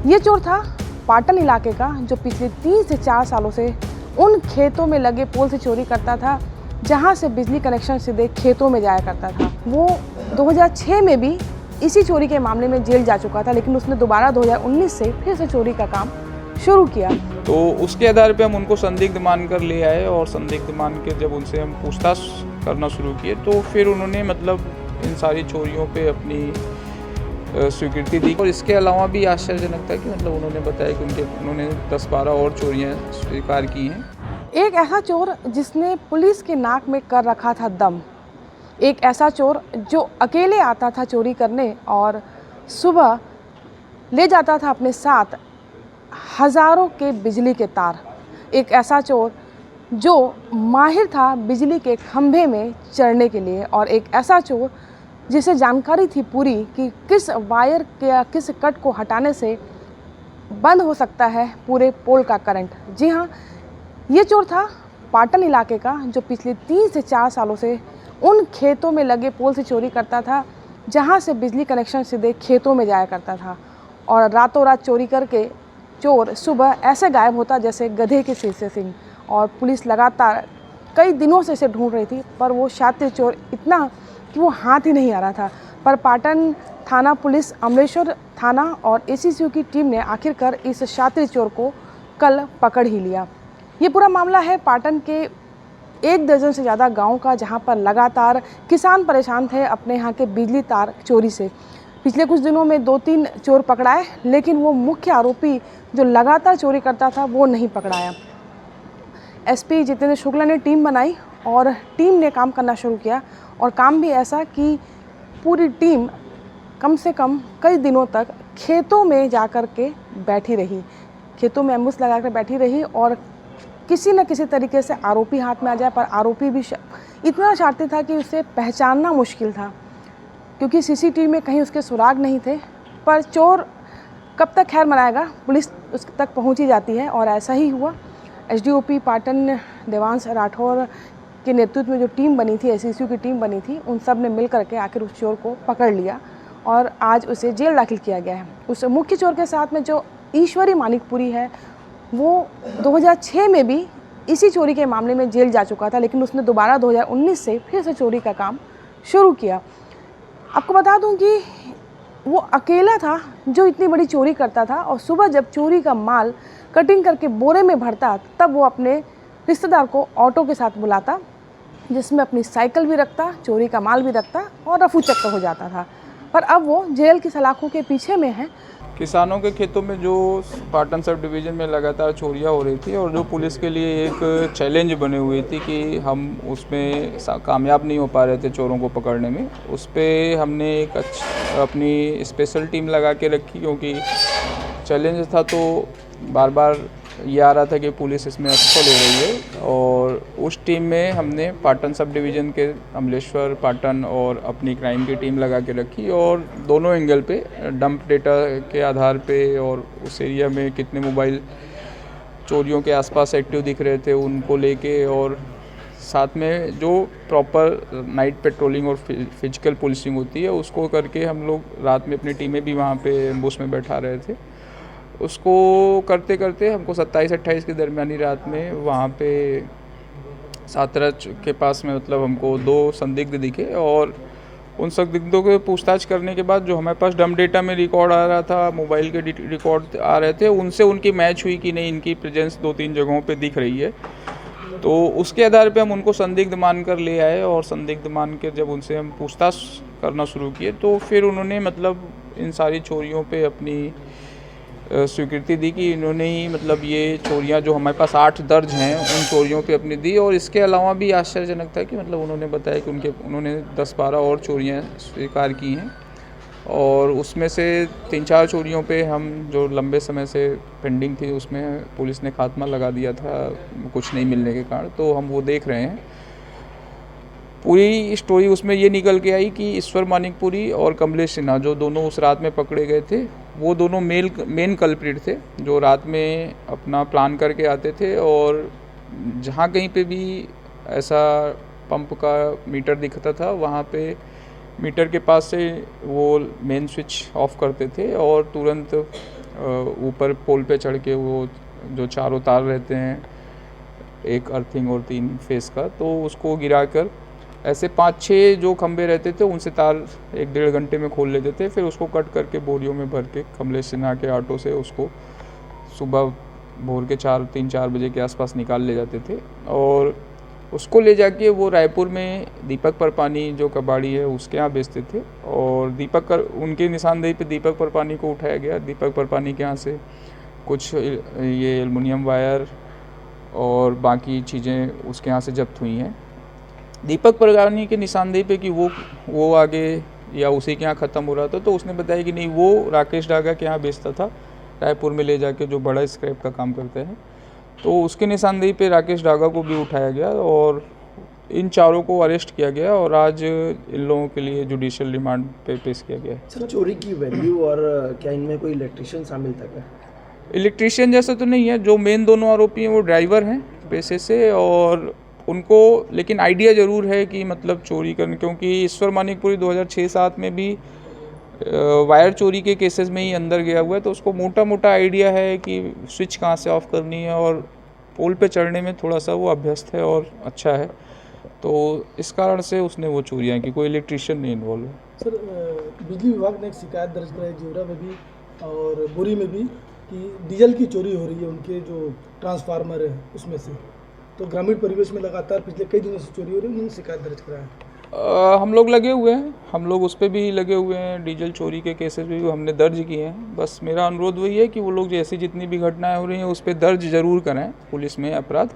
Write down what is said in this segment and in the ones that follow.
ये चोर था पाटन इलाके का, जो पिछले 3 से 4 सालों से उन खेतों में लगे पोल से चोरी करता था जहां से बिजली कनेक्शन सीधे खेतों में जाया करता था। वो 2006 में भी इसी चोरी के मामले में जेल जा चुका था, लेकिन उसने दोबारा 2019 से फिर से चोरी का काम शुरू किया। तो उसके आधार पे हम उनको संदिग्ध मानकर ले आए और संदिग्ध मान के जब उनसे हम पूछताछ करना शुरू किए तो फिर उन्होंने मतलब इन सारी चोरियों पे अपनी स्वीकृति दी। और इसके अलावा भी आश्चर्यजनक था कि मतलब उन्होंने बताया कि उन्होंने 10-12 और चोरियां स्वीकार की हैं। एक ऐसा चोर जिसने पुलिस के नाक में कर रखा था दम, एक ऐसा चोर जो अकेले आता था चोरी करने और सुबह ले जाता था अपने साथ हज़ारों के बिजली के तार, एक ऐसा चोर जो माहिर था बिजली के खंभे में चढ़ने के लिए, और एक ऐसा चोर जिसे जानकारी थी पूरी कि किस वायर के या किस कट को हटाने से बंद हो सकता है पूरे पोल का करंट। जी हाँ, ये चोर था पाटन इलाके का, जो पिछले 3 से 4 सालों से उन खेतों में लगे पोल से चोरी करता था जहां से बिजली कनेक्शन सीधे खेतों में जाया करता था। और रातों रात चोरी करके चोर सुबह ऐसे गायब होता जैसे गधे के सिर से सिंह। और पुलिस लगातार कई दिनों से इसे ढूंढ रही थी, पर वो शातिर चोर इतना कि वो हाथ ही नहीं आ रहा था। पर पाटन थाना पुलिस, अमलेश्वर थाना और एसीसीयू की टीम ने आखिरकार इस शातिर चोर को कल पकड़ ही लिया। ये पूरा मामला है पाटन के 1 दर्जन से ज़्यादा गाँव का, जहाँ पर लगातार किसान परेशान थे अपने यहाँ के बिजली तार चोरी से। पिछले कुछ दिनों में 2-3 चोर पकड़ाए, लेकिन वो मुख्य आरोपी जो लगातार चोरी करता था वो नहीं पकड़ाया। एसपी जितेंद्र शुक्ला ने टीम बनाई और टीम ने काम करना शुरू किया, और काम भी ऐसा कि पूरी टीम कम से कम कई दिनों तक खेतों में जा कर के बैठी रही, खेतों में एम्बुस लगा कर बैठी रही, और किसी न किसी तरीके से आरोपी हाथ में आ जाए। पर आरोपी भी इतना शातिर था कि उसे पहचानना मुश्किल था, क्योंकि सीसीटीवी में कहीं उसके सुराग नहीं थे। पर चोर कब तक खैर मनाएगा, पुलिस उस तक पहुंच ही जाती है, और ऐसा ही हुआ। एसडीओपी पाटन देवांश राठौर के नेतृत्व में जो टीम बनी थी, एससीयू की टीम बनी थी, उन सब ने मिल करके आखिर उस चोर को पकड़ लिया और आज उसे जेल दाखिल किया गया है। उस मुख्य चोर के साथ में जो ईश्वरी मानिकपुरी है, वो 2006 में भी इसी चोरी के मामले में जेल जा चुका था, लेकिन उसने दोबारा 2019 से फिर से चोरी का काम शुरू किया। आपको बता दूं कि वो अकेला था जो इतनी बड़ी चोरी करता था, और सुबह जब चोरी का माल कटिंग करके बोरे में भरता, तब वो अपने रिश्तेदार को ऑटो के साथ बुलाता, जिसमें अपनी साइकिल भी रखता, चोरी का माल भी रखता, और रफू चक्कर हो जाता था। पर अब वो जेल की सलाखों के पीछे में है। किसानों के खेतों में जो पाटन सब डिवीज़न में लगातार चोरियां हो रही थी, और जो पुलिस के लिए एक चैलेंज बने हुए थी कि हम उसमें कामयाब नहीं हो पा रहे थे चोरों को पकड़ने में, उस पर हमने एक अपनी स्पेशल टीम लगा के रखी, क्योंकि चैलेंज था तो बार बार ये आ रहा था कि पुलिस इसमें असफल हो रही है। और उस टीम में हमने पाटन सब डिवीज़न के अमलेश्वर, पाटन और अपनी क्राइम की टीम लगा के रखी, और दोनों एंगल पे डंप डेटा के आधार पे और उस एरिया में कितने मोबाइल चोरियों के आसपास एक्टिव दिख रहे थे उनको लेके, और साथ में जो प्रॉपर नाइट पेट्रोलिंग और फिजिकल पुलिसिंग होती है उसको करके हम लोग रात में अपनी टीमें भी वहाँ पे एम्बुश में बैठा रहे थे। उसको करते करते हमको 27-28 की दरमियानी रात में वहाँ पे सातरा के पास में मतलब हमको 2 संदिग्ध दिखे, और उन संदिग्धों को पूछताछ करने के बाद जो हमारे पास डम डेटा में रिकॉर्ड आ रहा था, मोबाइल के रिकॉर्ड आ रहे थे, उनसे उनकी मैच हुई कि नहीं, इनकी प्रेजेंस 2-3 जगहों पे दिख रही है। तो उसके आधार पे हम उनको संदिग्ध मानकर ले आए, और संदिग्ध मान के जब उनसे हम पूछताछ करना शुरू किए तो फिर उन्होंने मतलब इन सारी चोरियों पे अपनी स्वीकृति दी कि इन्होंने ही मतलब ये चोरियां जो हमारे पास 8 दर्ज हैं उन चोरियों पे अपनी दी। और इसके अलावा भी आश्चर्यजनक था कि मतलब उन्होंने बताया कि उन्होंने 10-12 और चोरियां स्वीकार की हैं, और उसमें से 3-4 चोरियों पे हम जो लंबे समय से पेंडिंग थी उसमें पुलिस ने खात्मा लगा दिया था कुछ नहीं मिलने के कारण, तो हम वो देख रहे हैं। पूरी स्टोरी उसमें ये निकल के आई कि ईश्वर मानिकपुरी और कमलेश सिन्हा जो दोनों उस रात में पकड़े गए थे, वो दोनों मेन कल्प्रिट थे, जो रात में अपना प्लान करके आते थे, और जहाँ कहीं पे भी ऐसा पंप का मीटर दिखता था वहाँ पे मीटर के पास से वो मेन स्विच ऑफ करते थे और तुरंत ऊपर पोल पे चढ़ के वो जो चारों तार रहते हैं, एक अर्थिंग और 3 फेस का, तो उसको गिरा कर ऐसे 5-6 जो खंबे रहते थे उनसे तार 1-1.5 घंटे में खोल लेते थे। फिर उसको कट करके बोरियों में भर के कमलेश सिन्हा के ऑटो से उसको सुबह भोर के 3-4 बजे के आसपास निकाल ले जाते थे और उसको ले जाके वो रायपुर में दीपक परपानी जो कबाड़ी है उसके यहाँ बेचते थे। और उनके निशानदेही पे दीपक परपानी को उठाया गया। दीपक परपानी के यहाँ से कुछ ये एल्युमिनियम वायर और बाकी चीज़ें उसके यहाँ से जब्त हुई हैं। दीपक परपानी के निशानदेही पे कि वो आगे या उसी के यहाँ ख़त्म हो रहा था, तो उसने बताया कि नहीं, वो राकेश डागा के यहाँ बेचता था रायपुर में ले जाके, जो बड़ा स्क्रैप का काम करते हैं। तो उसके निशानदेही पे राकेश डागा को भी उठाया गया और इन चारों को अरेस्ट किया गया और आज इन लोगों के लिए जुडिशियल रिमांड पे पेश किया गया है। सर, चोरी की वैल्यू और क्या इनमें कोई इलेक्ट्रिशियन शामिल था क्या? इलेक्ट्रिशियन जैसा तो नहीं है। जो मेन दोनों आरोपी हैं वो ड्राइवर हैं पेशे से और उनको लेकिन आइडिया ज़रूर है कि मतलब चोरी करने, क्योंकि ईश्वर मानिकपुरी 2006-7 में भी वायर चोरी के केसेस में ही अंदर गया हुआ है, तो उसको मोटा मोटा आइडिया है कि स्विच कहाँ से ऑफ करनी है और पोल पे चढ़ने में थोड़ा सा वो अभ्यस्त है और अच्छा है, तो इस कारण से उसने वो चोरियाँ की। कोई इलेक्ट्रिशियन नहीं इन्वॉल्व है। सर, बिजली विभाग ने एक शिकायत दर्ज कराई जेवरा में भी और बोरी में भी कि डीजल की चोरी हो रही है उनके जो ट्रांसफार्मर है उसमें से। तो ग्रामीण परिवेश में लगातार पिछले कई दिनों से चोरी हो रही है, उन्होंने शिकायत दर्ज कराया। हम लोग लगे हुए हैं, हम लोग उस पर भी लगे हुए हैं। डीजल चोरी के केसेस भी हमने दर्ज किए हैं। बस मेरा अनुरोध वही है कि वो लोग जैसी जितनी भी घटनाएं हो रही हैं उस पर दर्ज ज़रूर करें पुलिस में अपराध,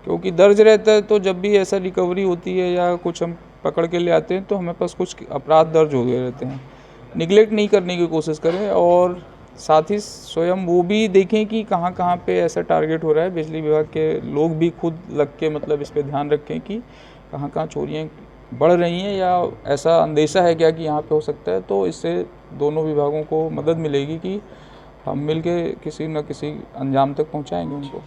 क्योंकि दर्ज रहता है तो जब भी ऐसा रिकवरी होती है या कुछ हम पकड़ के ले आते हैं तो हमें पास कुछ अपराध दर्ज हो गए रहते हैं। निगलेक्ट नहीं करने की कोशिश करें और साथ ही स्वयं वो भी देखें कि कहाँ कहाँ पे ऐसा टारगेट हो रहा है। बिजली विभाग के लोग भी खुद लग के मतलब इस पे ध्यान रखें कि कहाँ कहाँ चोरियाँ बढ़ रही हैं या ऐसा अंदेशा है क्या कि यहाँ पे हो सकता है। तो इससे दोनों विभागों को मदद मिलेगी कि हम मिलके किसी न किसी अंजाम तक पहुँचाएंगे उनको।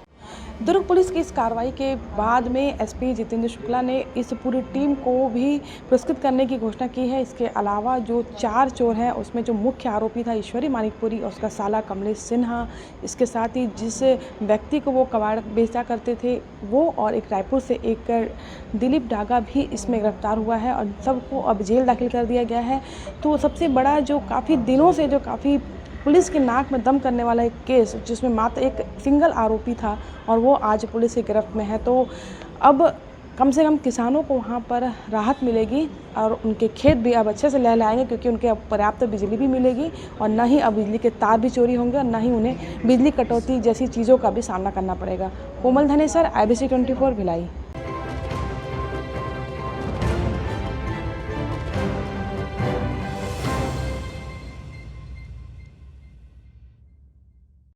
दुर्ग पुलिस की इस कार्रवाई के बाद में एसपी जितेंद्र शुक्ला ने इस पूरी टीम को भी पुरस्कृत करने की घोषणा की है। इसके अलावा जो 4 चोर हैं उसमें जो मुख्य आरोपी था ईश्वरी मानिकपुरी और उसका साला कमलेश सिन्हा, इसके साथ ही जिस व्यक्ति को वो कबाड़ बेचा करते थे वो, और एक रायपुर से एक दिलीप डागा भी इसमें गिरफ्तार हुआ है और सबको अब जेल दाखिल कर दिया गया है। तो सबसे बड़ा जो काफ़ी दिनों से जो काफ़ी पुलिस के नाक में दम करने वाला एक केस जिसमें मात्र एक सिंगल आरोपी था और वो आज पुलिस की गिरफ्त में है, तो अब कम से कम किसानों को वहाँ पर राहत मिलेगी और उनके खेत भी अब अच्छे से लहलाएंगे, क्योंकि उनके अब पर्याप्त बिजली भी मिलेगी और ना ही अब बिजली के तार भी चोरी होंगे और ना ही उन्हें बिजली कटौती जैसी चीज़ों का भी सामना करना पड़ेगा। कोमल धनेसर, IBC 24 भिलाई।